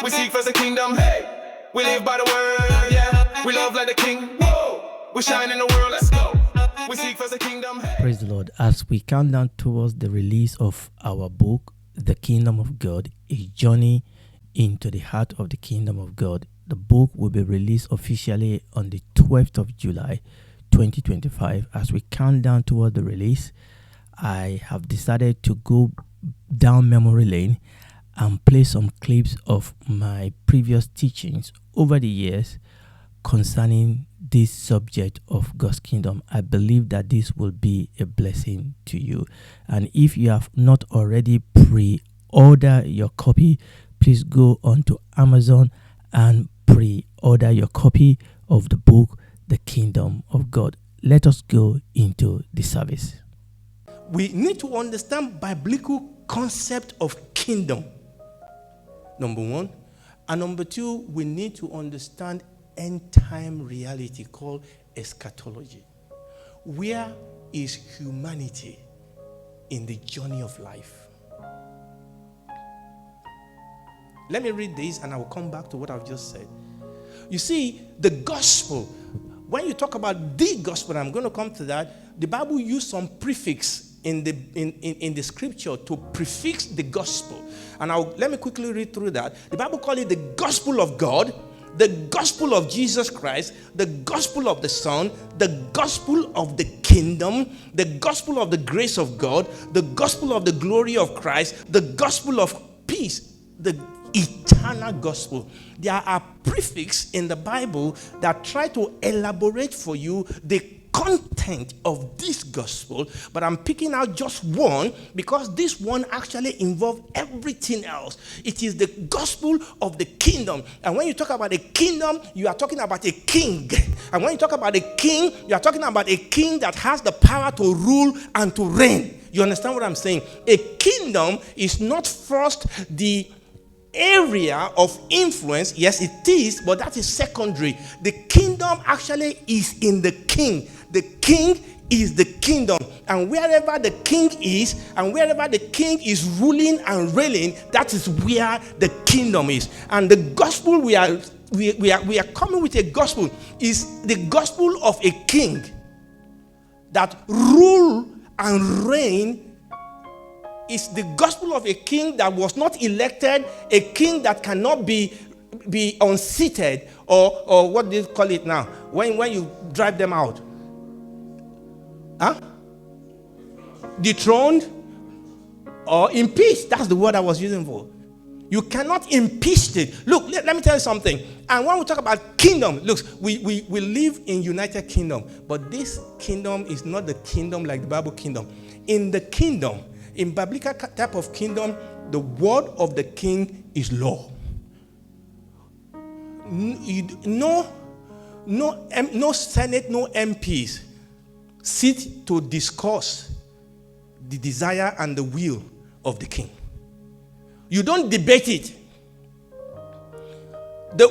We seek first the kingdom. Hey, we live by the word. Yeah, we love like the king. Whoa, we shine in the world. Let's go. We seek first the kingdom. Hey. Praise the Lord. As we count down towards the release of our book, The Kingdom of God, a journey into the heart of the kingdom of God. The book will be released officially on the 12th of July, 2025. As we count down toward the release, I have decided to go down memory lane and play some clips of my previous teachings over the years concerning this subject of God's kingdom. I believe that this will be a blessing to you. And if you have not already pre-ordered your copy, please go on to Amazon and pre-order your copy of the book, The Kingdom of God. Let us go into the service. We need to understand biblical concept of kingdom, number one. And number two, we need to understand end-time reality called eschatology. Where is humanity in the journey of life? Let me read this and I will come back to what I've just said. You see, the gospel, when you talk about the gospel, I'm going to come to that, the Bible used some prefix in the scripture to prefix the gospel. And let me quickly read through that. The Bible calls it the gospel of God, the gospel of Jesus Christ, the gospel of the Son, the gospel of the kingdom, the gospel of the grace of God, the gospel of the glory of Christ, the gospel of peace, the eternal gospel. There are prefixes in the Bible that try to elaborate for you the content of this gospel, but I'm picking out just one because this one actually involves everything else. It is the gospel of the kingdom. And when you talk about a kingdom, you are talking about a king. And when you talk about a king, you are talking about a king that has the power to rule and to reign. You understand what I'm saying? A kingdom is not first the area of influence. Yes, it is, but that is secondary. The kingdom actually is in the king. The king is the kingdom, and wherever the king is, and wherever the king is ruling and reigning, that is where the kingdom is. And the gospel we are coming with, a gospel is the gospel of a king that rule and reign. Is the gospel of a king that was not elected, a king that cannot be unseated, or what do you call it now? When you drive them out, dethroned or impeached. That's the word I was using for. You cannot impeach it. Look, let me tell you something. And when we talk about kingdom, look, we live in United Kingdom, but this kingdom is not the kingdom like the Bible kingdom. In the kingdom, in biblical type of kingdom, the word of the king is law. No Senate, no MPs sit to discuss the desire and the will of the king. You don't debate it.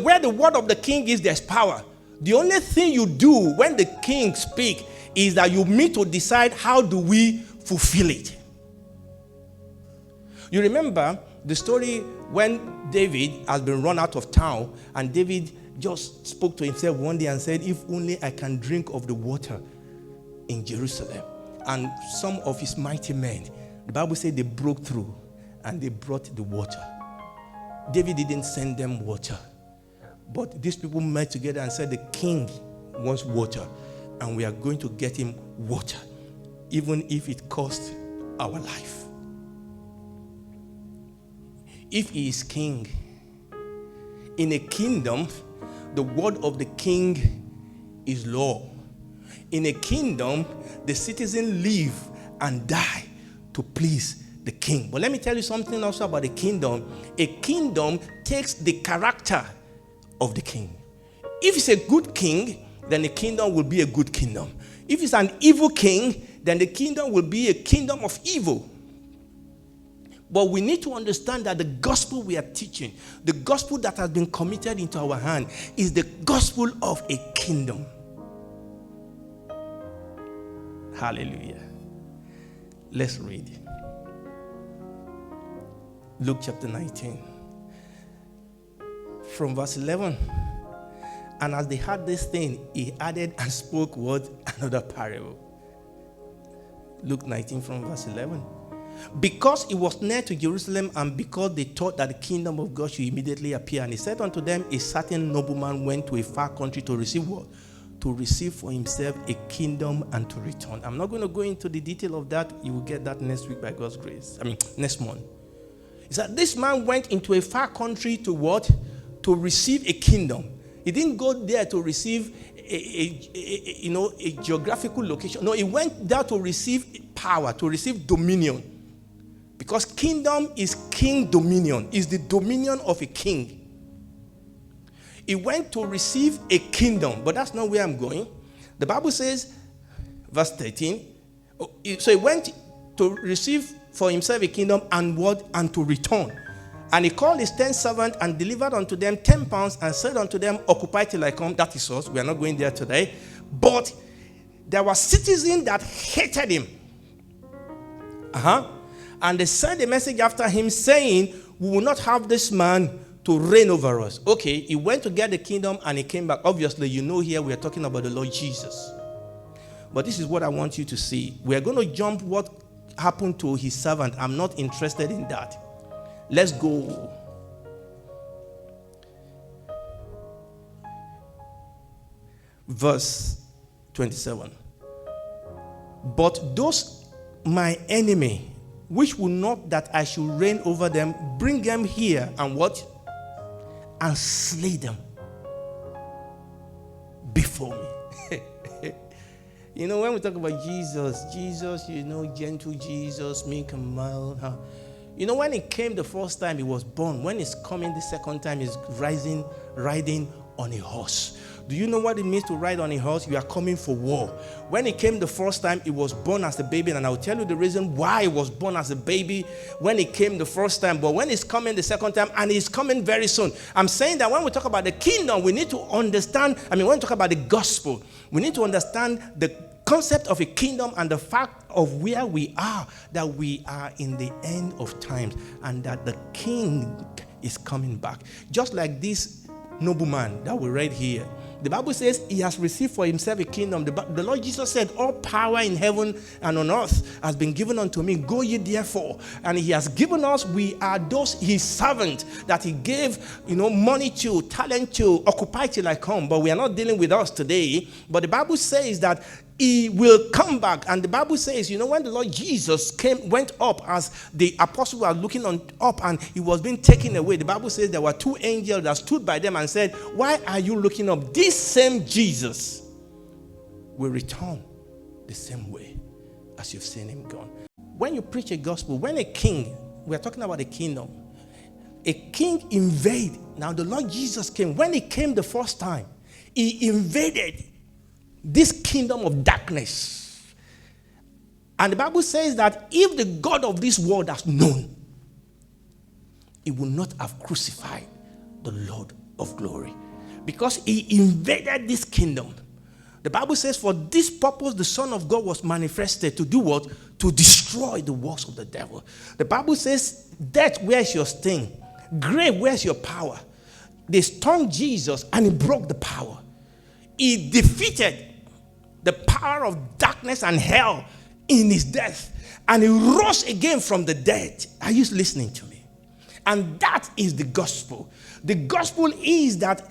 Where the word of the king is, there's power. The only thing you do when the king speaks is that you meet to decide how do we fulfill it. You remember the story when David has been run out of town, and David just spoke to himself one day and said, if only I can drink of the water in Jerusalem. And some of his mighty men, the Bible said, they broke through and they brought the water. David didn't send them water, but these people met together and said, the king wants water, and we are going to get him water, even if it costs our life. If he is king, in a kingdom, the word of the king is law. In a kingdom, the citizens live and die to please the king. But let me tell you something also about a kingdom. A kingdom takes the character of the king. If it's a good king, then the kingdom will be a good kingdom. If it's an evil king, then the kingdom will be a kingdom of evil. But we need to understand that the gospel we are teaching, the gospel that has been committed into our hand, is the gospel of a kingdom. Hallelujah. Let's read. Luke chapter 19. from verse 11. And as they had this thing, he added and spoke what? Another parable. Luke 19 from verse 11. Because it was near to Jerusalem, and because they thought that the kingdom of God should immediately appear. And he said unto them, a certain nobleman went to a far country to receive what? To receive for himself a kingdom and to return. I'm not going to go into the detail of that. You will get that next week by God's grace. Next month. He said, this man went into a far country to what? To receive a kingdom. He didn't go there to receive a geographical location. No, he went there to receive power, to receive dominion. Because kingdom is king dominion, is the dominion of a king. He went to receive a kingdom, but that's not where I'm going. The Bible says, verse 13, so he went to receive for himself a kingdom and what? And to return. And he called his 10 servants and delivered unto them 10 pounds and said unto them, occupy till I come. That is us. We are not going there today. But there were citizens that hated him. And they sent a message after him saying, we will not have this man to reign over us. Okay, he went to get the kingdom and he came back. Obviously, you know here we are talking about the Lord Jesus. But this is what I want you to see. We are going to jump what happened to his servant. I'm not interested in that. Let's go. Verse 27. But those my enemy, which will not that I should reign over them, bring them here and what? And slay them before me. You know, when we talk about Jesus, gentle Jesus, meek and mild. You know, when he came the first time, he was born. When he's coming the second time, he's riding on a horse. Do you know what it means to ride on a horse? You are coming for war. When he came the first time, he was born as a baby, and I'll tell you the reason why he was born as a baby when he came the first time. But when he's coming the second time, and he's coming very soon. I'm saying that when we talk about the kingdom, we need to understand, when we talk about the gospel, we need to understand the concept of a kingdom and the fact of where we are, that we are in the end of times and that the king is coming back. Just like this nobleman that we read here. The Bible says he has received for himself a kingdom. The Lord Jesus said, all power in heaven and on earth has been given unto me. Go ye therefore. And he has given us, we are those his servants that he gave, money to, talent to, occupy till I come. But we are not dealing with us today. But the Bible says that he will come back. And the Bible says, when the Lord Jesus went up as the apostles were looking up and he was being taken away, the Bible says there were two angels that stood by them and said, why are you looking up? This same Jesus will return the same way as you've seen him gone. When you preach a gospel, when a king, we are talking about a kingdom, a king invade. Now the Lord Jesus came. When he came the first time, he invaded this kingdom of darkness. And the Bible says that if the God of this world has known, he would not have crucified the Lord of glory. Because he invaded this kingdom. The Bible says for this purpose the Son of God was manifested to do what? To destroy the works of the devil. The Bible says, death, where's your sting? Grave, where's your power? They stoned Jesus and he broke the power. He defeated the power of darkness and hell in his death. And he rose again from the dead. Are you listening to me? And that is the gospel. The gospel is that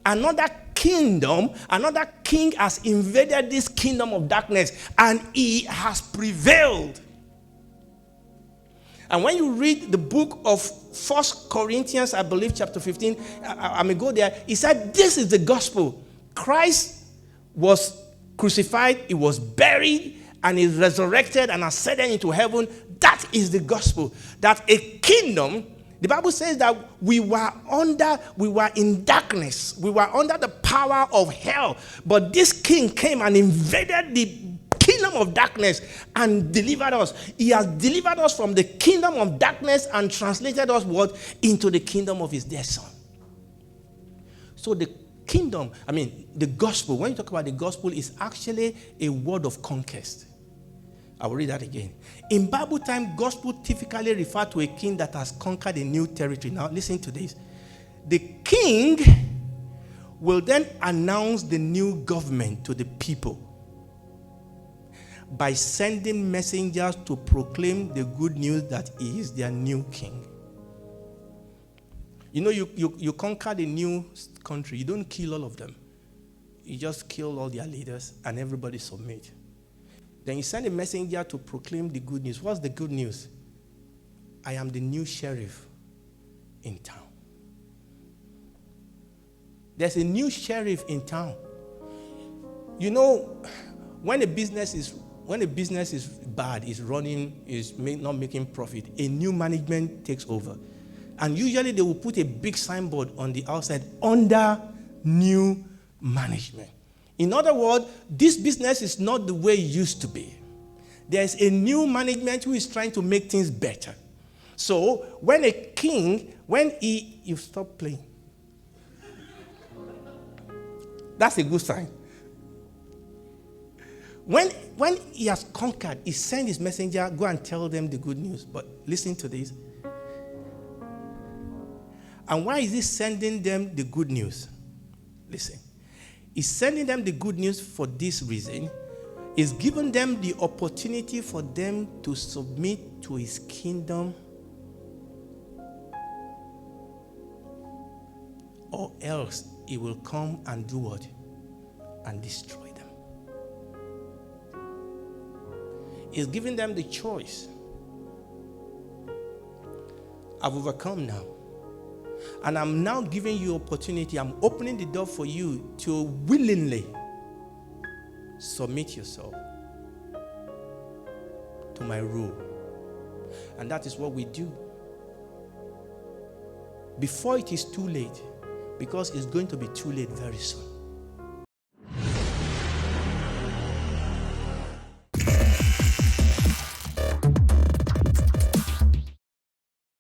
another kingdom, another king has invaded this kingdom of darkness and he has prevailed. And when you read the book of 1 Corinthians, I believe chapter 15, I may go there, he said this is the gospel. Christ was crucified, he was buried, and he resurrected and ascended into heaven. That is the gospel. That a kingdom, the Bible says that we were in darkness. We were under the power of hell. But this king came and invaded the kingdom of darkness and delivered us. He has delivered us from the kingdom of darkness and translated us what? Into the kingdom of his dear son. So the kingdom, the gospel, when you talk about the gospel, is actually a word of conquest. I will read that again. In Bible time, gospel typically refers to a king that has conquered a new territory. Now, listen to this. The king will then announce the new government to the people by sending messengers to proclaim the good news that he is their new king. You know, you conquer the new country. You don't kill all of them. You just kill all their leaders and everybody submit. Then you send a messenger to proclaim the good news. What's the good news? I am the new sheriff in town. There's a new sheriff in town. You know, when a business is bad, is running, not making profit, a new management takes over. And usually they will put a big signboard on the outside under new management. In other words, this business is not the way it used to be. There's a new management who is trying to make things better. So when a king, you stop playing. That's a good sign. When he has conquered, he sends his messenger, go and tell them the good news. But listen to this. And why is he sending them the good news? Listen. He's sending them the good news for this reason. He's given them the opportunity for them to submit to his kingdom, or else he will come and do what? And destroy them. He's giving them the choice. I've overcome now. And I'm now giving you opportunity. I'm opening the door for you to willingly submit yourself to my rule. And that is what we do. Before it is too late, because it's going to be too late very soon.